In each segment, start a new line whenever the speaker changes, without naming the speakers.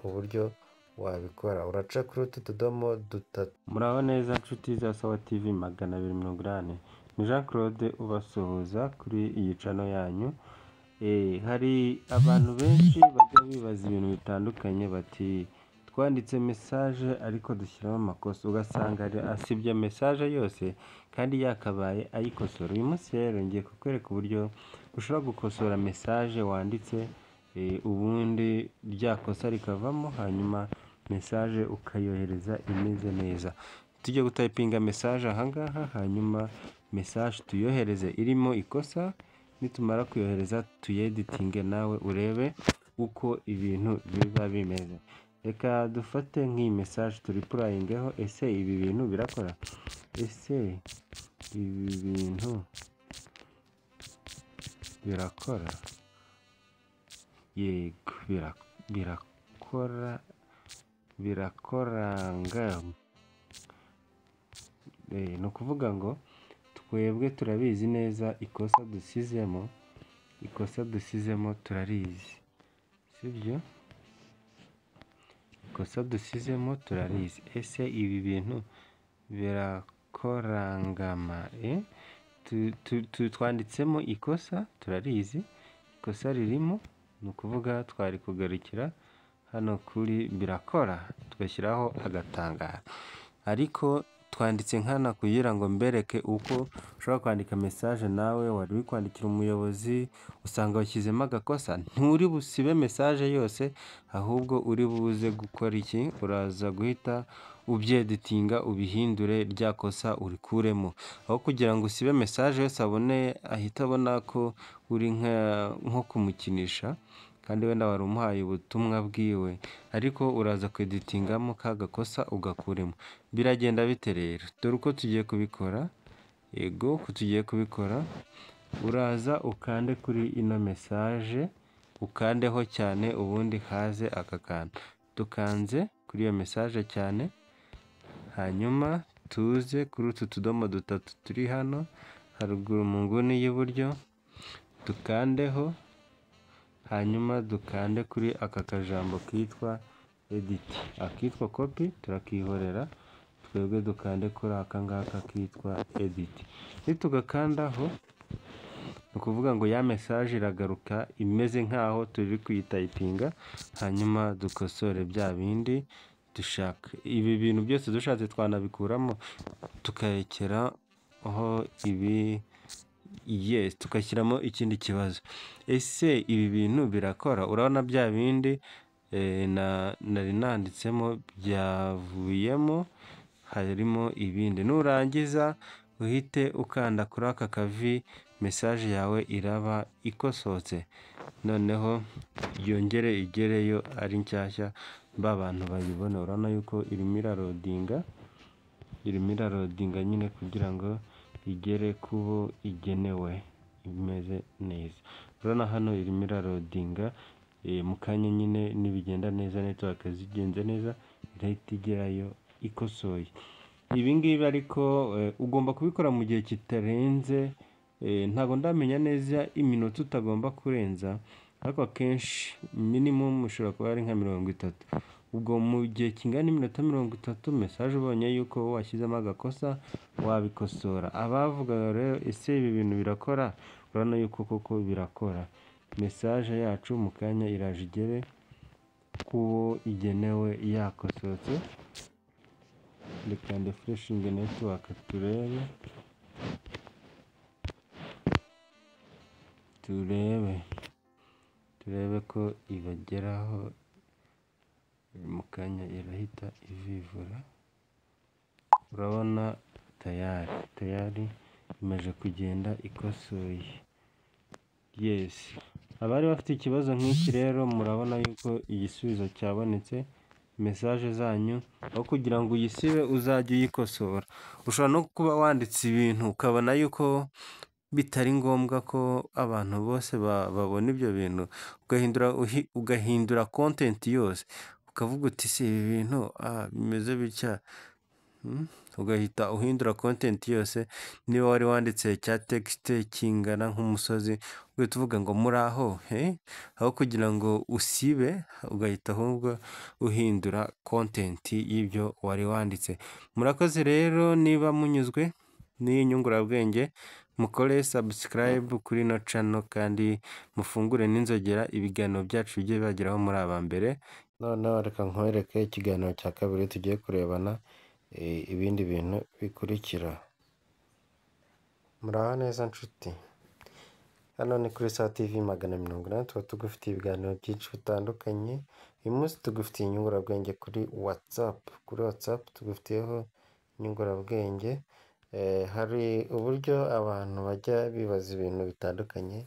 uburyo wabikora. Uraca kuri utu tudomo dutatu.
Muraho neza nshuti za Sawa TV 280. Ni Jean Claude ubasuhuza kuri iyi channel yanyu. Hari abantu benshi bajya bibaza ibintu bitandukanye bati twanditse message ariko dushyiramo amakosa, ugasanga asibye message yose kandi yakabaye ayikosora. Uyu munsi rero ngiye kukwereka uburyo ushobora gukosora message wanditse, ubundi ryakosa rikavamo, hanyuma message ukayohereza imeze neza. Tujye gutayipinga message ahangaha, hanyuma message tuyohereze irimo ikosa, nitumara kuyohereza tuyeditinge nawe urebe uko ibintu biba bimeze. Reka dufate nk'iyi message turipurayingeho. Ese ibi bintu birakora? Ese ibi bintu birakora? Yego birakora, birakoranga. Ni ukuvuga ngo twebwe turabizi neza ikosa dusizemo turarizi, sibyo? Ikosa dusizemo turarizi. Ese ibi bintu birakorangama? Twanditsemo ikosa, turarizi ikosa ririmo, ni ukuvuga twari kugarukira hano kuri birakora tugashyiraho agatangaro, ariko twanditse nkana kugira ngo mbereke uko ushobora kwandika message nawe wari kwandikira umuyobozi usanga washyizemo agakosa. Nturi busibe message yose, ahubwo uri buze gukora iki? Uraza guhita ubyeditinga ubihindure, rya kosa urikuremo, aho kugira ngo usibe message yose abone, ahita abona ko uri nko kumukinisha kandi wenda wari umuhaye ubutumwa bwiwe, ariko uraza kweditingamo ka gakosa ugakuremo. Biragenda bite rero? Dore uko tugiye kubikora. Yego ko tugiye kubikora, uraza ukande kuri ino message, ukandeho cyane, ubundi haze aka kantu. Dukanze kuri iyo message cyane, hanyuma tuze kuri utu tudomo dutatu turi hano haruguru mu nguni y'iburyo, dukandeho, hanyuma dukande kuri aka kajambo kitwa edit. Akitwa copy turakihorera, twebwe dukande kuri aka ngaka kitwa edit. Nitugakandaho, ni ukuvuga ngo ya message iragaruka imeze nkaho turi kuyitayipinga, hanyuma dukosore bya bindi dushaka. Ibi bintu byose dushatse twanabikuramo tukarekera aho ibi, yes, tukashyiramo ikindi kibazo. Ese ibi bintu birakora? Urabona bya bindi nari nanditsemo byavuyemo, harimo ibindi. Nurangiza uhite ukanda kuri aka kavi, message yawe iraba ikosotse, noneho yongere igereyo ari nshyashya, bantu bayibona. Urabona yuko irimo irarodinga nyine kugira ngo igere kubo igenewe imeze neza. Urabona hano irimo irarodinga, mu kanya nyine nibigenda neza, network zigenze neza, irahita igerayo ikosoye. Ibi ngibi ariko ugomba kubikora mu gihe kitarenze, ntabwo ndamenya neza iminota utagomba kurenza, ariko akenshi minimum ushobora kuba ari nka 30. Ubwo mu gihe kingana iminota 30 message ubonye yuko washyizemo agakosa wabikosora. Abavuga rero ese ibi bintu birakora, urabona yuko koko birakora. Message yacu mu kanya iraje igere kubo igenewe yakosotse. Reka refreshing network turebe ko ibageraho. Mu kanya irahita ivivura. Urabona tayari imaze kugenda ikosoye. Yes, abari bafite ikibazo nk'iki rero murabona yuko igisubizo cyabonetse. Message zanyu aho kugira ngo uyisibe uzajye uyikosora. Ushobora no kuba wanditse ibintu ukabona yuko bitari ngombwa ko abantu bose babona ibyo bintu, ugahindura content yose, ukavuga uti si ibi bintu bimeze bitya, ugahita uhindura content yose. Niba wari wanditse cya text kingana nk'umusozi, ugahita uvuga ngo muraho, aho kugira ngo usibe, ugahita ahubwo uhindura content y'ibyo wari wanditse. Murakoze rero, niba munyuzwe n'iyi nyungurabwenge, mukore subscribe kuri ino channel kandi mufungure n'inzogera, ibiganiro byacu bijye bibageraho muri aba mbere.
Noneho reka nkwereke ikiganiro cya kabiri tugiye kurebana ibindi bintu bikurikira. Muraho neza nshuti, hano ni kuri Sawa TV 180, tuba tugufitiye ibiganiro byinshi bitandukanye. Uyu munsi tugufitiye inyungurabwenge kuri WhatsApp. Kuri WhatsApp tugufitiyeho inyungurabwenge. Hari uburyo abantu bajya bibaza ibintu bitandukanye,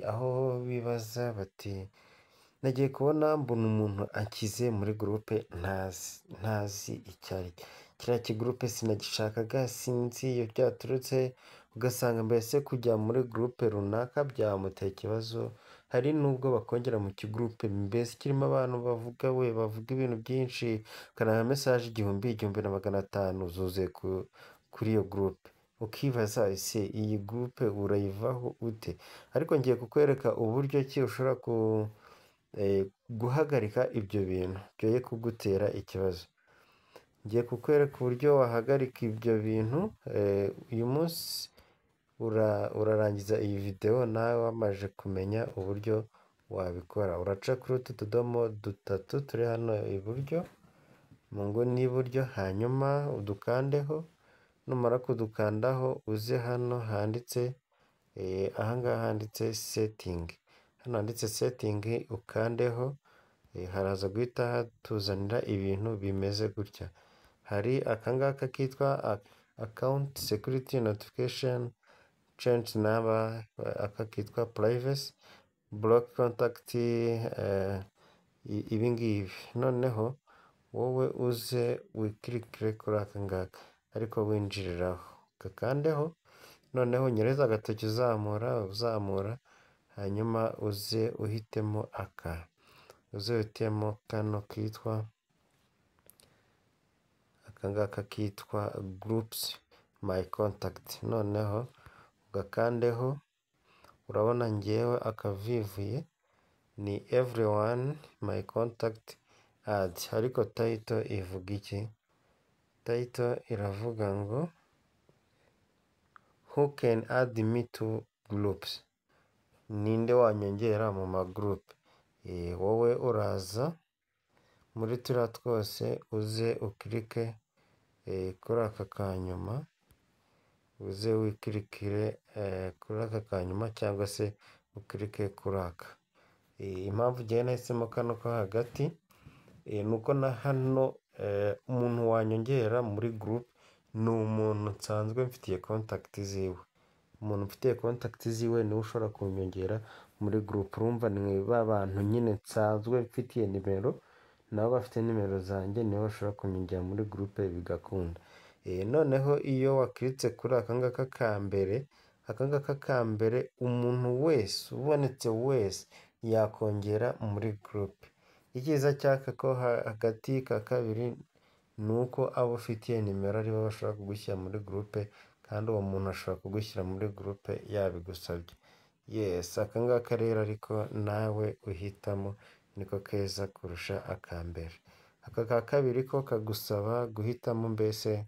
aho bibaza bati nagiye kubona mbona umuntu akize muri groupe ntazi icyo ari cyo. Kiriya kigurupe sinagishakaga, sinzi iyo byaturutse, ugasanga mbese kujya muri groupe runaka byamuteye ikibazo. Hari n'ubwo bakongera mu kigurupe mbese kirimo abantu bavuga ibintu byinshi, ukanaha message 1,500 zuzuye kuri iyo groupe. Ukibaza ese iyi groupe urayivaho ute? Ariko ngiye kukwereka uburyo ki ushobora guhagarika ibyo bintu byoye kugutera ikibazo. Ngiye kukwereka uburyo wahagarika ibyo bintu. Uyu munsi urarangiza iyi video nawe wamaje kumenya uburyo wabikora. Uraca kuri utu tudomo dutatu turi hano iburyo mu nguni y'iburyo, hanyuma udukandeho. Numara kudukandaho uze hano handitse ahangaha handitse setting. Hano handitse setting ukandeho, haraza guhita hatuzanira ibintu bimeze gutya. Hari akangaka kitwa account security notification, change number, aka kitwa privacy, block contact, ibi ngibi. Noneho wowe uze wikirikire kuri aka ngaka ariko winjiriraho, kakandeho. Noneho nyereza agatoki uzamura, hanyuma uze uhitemo kano kitwa akangaka kitwa groups my contact. Noneho ugakandeho. Urabona ngewe akavivuye ni everyone my contact add, ariko title ivuga iki? Title iravuga ngo who can add me to groups, ninde wanyongera mu magroup. Wowe uraza muri turiya twose uze ukirike kuri aka kanyuma, uze wikirikire kuri aka kanyuma cyangwa se ukirike kuri aka. Impamvu ngiye nahisemo kano ko hagati nuko na hano umuntu wanyongera muri group ni umuntu nsanzwe mfitiye contact ziwe. Umuntu mfitiye contact ziwe niwe ushobora kunyongera muri group. Urumva ni ba bantu nyine nsanzwe mfitiye nimero, nabo bafite nimero zanjye, nibo bashobora kunyongera muri groupe bigakunda. Noneho iyo wakiritse kuri akangaka ka mbere, umuntu wese ubonetse wese yakongera muri groupe. Icyiza cyaka ko hagati ka kabiri nuko abo ufitiye nimero aribo bashobora kugushyira muri groupe, kandi uwo muntu ashobora kugushyira muri groupe yabigusabye. Yes, akangaka rero ariko nawe uhitamo niko keza kurusha akambere. Aka ka kabiri ko kagusaba guhitamo mbese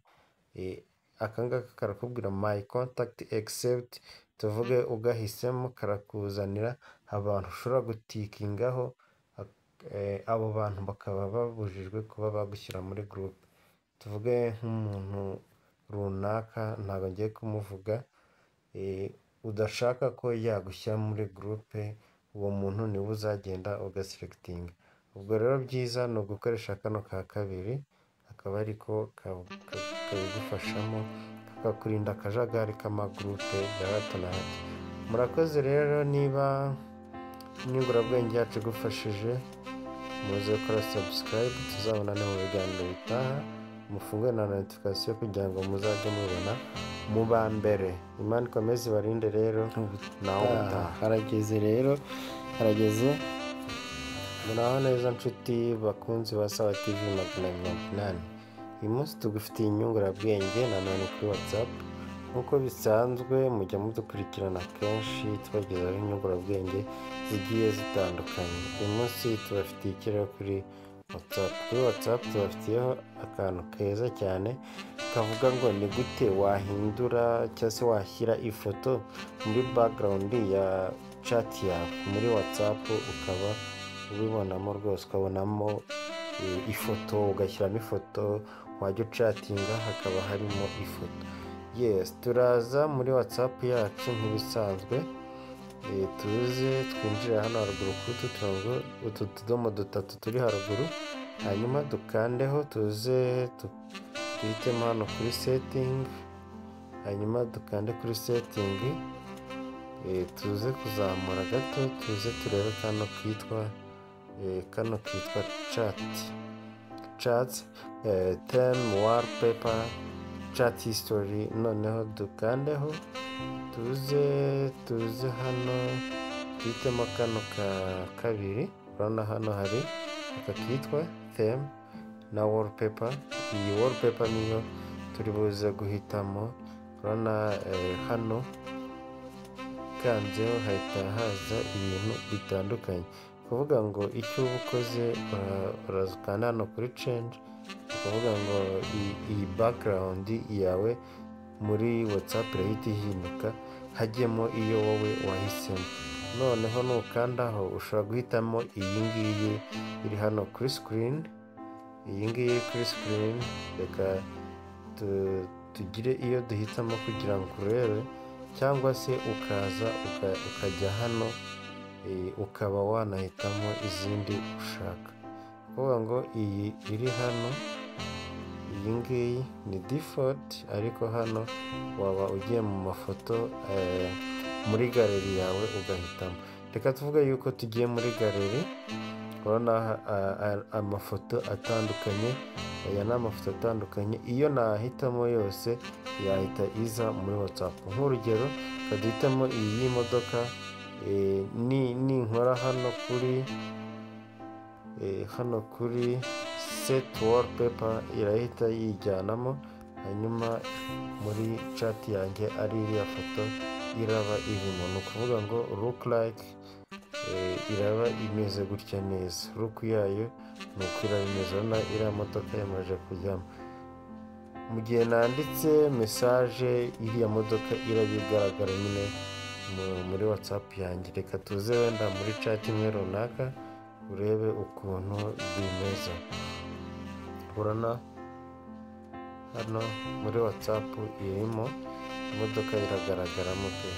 akangaka karakubwira my contact except, tuvuge ugahisemo, karakuzanira abantu ushobora gutikingaho. Abo bantu bakaba babujijwe kuba bagushyira muri groupe. Tuvuge nk'umuntu runaka, ntabwo ngiye kumuvuga, udashaka ko yagushyira muri groupe, uwo muntu niwe uzagenda ugaselectinga. Ubwo rero byiza ni ugukoresha kano ka kabiri, akaba ariko kabigufashamo, kakakurinda akajagari k'amagroupe ya hato na hato. Murakoze rero, niba inyungurabwenge yacu igufashije, muze gukora subscribe, tuzabonane mu biganiro bitaha. Mufungue na notification kugira ngo muzajye mubona mu ba mbere. Imana ikomeze ibarinde rero, naho utaha. Harageze. Muraho neza nshuti bakunzi ba Sawa TV 180. uyu munsi tugufitiye inyungurabwenge nanone kuri WhatsApp nk'uko bisanzwe mujya mudukurikirana kenshi tubagezaho inyungurabwenge zigiye zitandukanye. Uyu munsi tubafitiye ikiraro kuri WhatsApp tubafitiyeho akantu keza cyane kavuga ngo ni gute wahindura cyangwa se washyira ifoto muri background ya chat yawe muri WhatsApp ukaba ubibonamo rwose, ukabonamo ifoto ugashyiramo ifoto, wajya ucatinga hakaba harimo ifoto. Yes, turaza muri WhatsApp yacu nk'ibisanzwe, tuze twinjire hano haruguru kuri utu tudomo dutatu turi haruguru, hanyuma dukandeho tuze duhitemo hano kuri setting, hanyuma dukande kuri setting, tuze kuzamura gato tuze turebe kano kitwa chat theme wallpaper chat history. Noneho dukandeho tuze hano duhitemo kano ka kabiri, urabona hano hari aka kitwa theme na wallpaper. Iyi wallpaper niyo turi buze guhitamo, urabona hano kanzeho hahita haza ibintu bitandukanye, kuvuga ngo icyo uba ukoze uraza ukanda hano kuri change, kuvuga ngo iyi background yawe muri WhatsApp irahita ihinduka hajyemo iyo wowe wahisemo. Noneho nukandaho ushobora guhitamo iyi ngiyi iri hano kuri screen, iyi ngiyi iri kuri screen. Reka tugire iyo duhitamo kugira ngo urebe, cyangwa se ukaza ukajya hano ukaba wanahitamo izindi ushaka. Kuvuga ngo iyi iri hano, iyi ngiyi ni default, ariko hano waba ugiye mu mafoto muri galeri yawe ugahitamo. Reka tuvuge yuko tugiye muri galeri, urabona amafoto atandukanye, aya ni amafoto atandukanye, iyo nahitamo yose yahita iza muri WhatsApp. Nk'urugero kaduhitamo iyi y'imodoka, ninkora hano kuri set wallpaper irahita yijyanamo, hanyuma muri chat yanjye ari iriya foto iraba irimo. Ni ukuvuga ngo look like iraba imeze gutya neza, look yayo ni uko iraba imeze, urabona iriya modoka yamaze kujyamo. Mu gihe nanditse message iriya modoka iraba igaragara nyine muri WhatsApp yanjye. Reka tuze wenda muri chat imwe runaka urebe ukuntu bimeze. Urabona hano muri WhatsApp irimo imodoka iragaragaramo pe,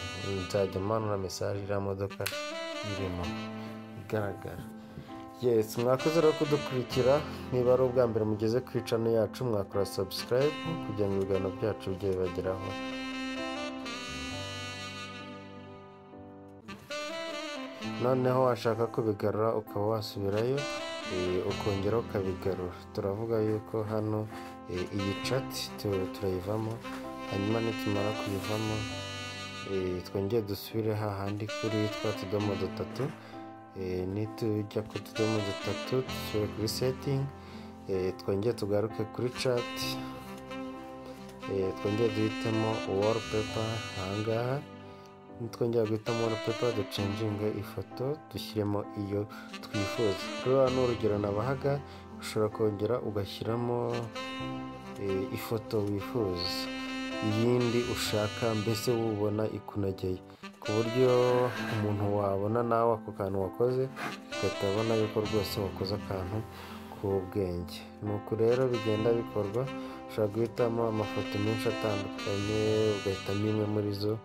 nzajya manura message iriya modoka irimo igaragara. Yes, mwakoze rero kudukurikira. Niba ari ubwa mbere mugeze ku channel yacu, mwakora subscribe kugira ngo ibiganiro byacu bijye bibageraho. Noneho washaka kubigarura ukaba wasubirayo ukongera ukabigarura. Turavuga yuko hano iyi chat turayivamo, hanyuma nitumara kuyivamo twongeye dusubire hahandi kuri twa tudomo dutatu, nitujya ku tudomo dutatu dusubire kuri setting, twongeye tugaruke kuri chat, twongeye duhitemo wallpaper. Ahangaha nitwongera guhitamo wallpaper ducenjinge ifoto dushyiremo iyo twifuza. Rero ni urugero nabahaga, ushobora kongera ugashyiramo ifoto wifuza, iyindi ushaka, mbese wubona ikunogeye, ku buryo umuntu wabona nawe ako kantu wakoze ugahita abona yuko rwose wakoze akantu k'ubwenge. Nuko rero bigenda bikorwa, ushobora guhitamo amafoto menshi atandukanye ugahitamo imwe muri zo,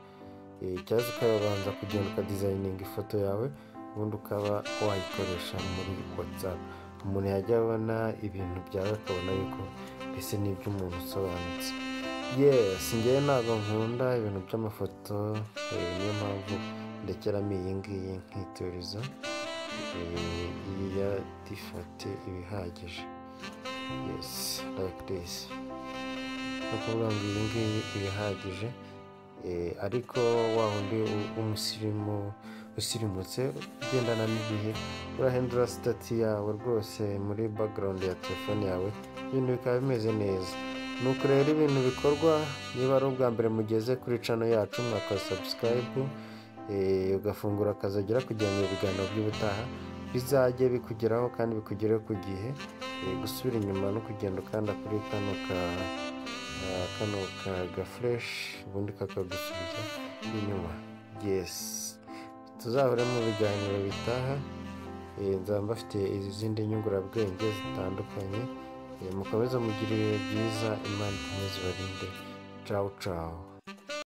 cyangwa ukabanza kugenda ukadizayininga ifoto yawe, ubundi ukaba wayikoresha muri WhatsApp. Umuntu yajya abona ibintu byawe akabona yuko mbese ni iby'umuntu usobanutse. Yes, njyewe ntabwo nkunda ibintu by'amafoto, niyo mpamvu ndekeramo iyi ngiyi nkituriza. Iyi ya default iba ihagije. Yes, like this. Ni ukuvuga ngo iyi ngiyi iba ihagije, ariko wa wundi umusirimu usirimutse ugendana n'igihe, urahindura sitati yawe rwose muri background ya telefone yawe, ibintu bikaba bimeze neza. Nuko rero ibintu bikorwa, niba ari ubwa mbere mugeze kuri channel yacu mwakora subscribe, ugafungura akazogera kugira ngo ibiganiro by'ubutaha bizajye bikugeraho kandi bikugereho ku gihe. Gusubira inyuma no kugenda ukanda kuri kano ka fresh, ubundi kakagusubiza inyuma. Yes, tuzahure mu biganiro bitaha. Nzaba mbafite izindi nyungurabwenge zitandukanye. Mukomeze mugire ibihe byiza, Imana ikomeze ibarinde. Ciao ciao.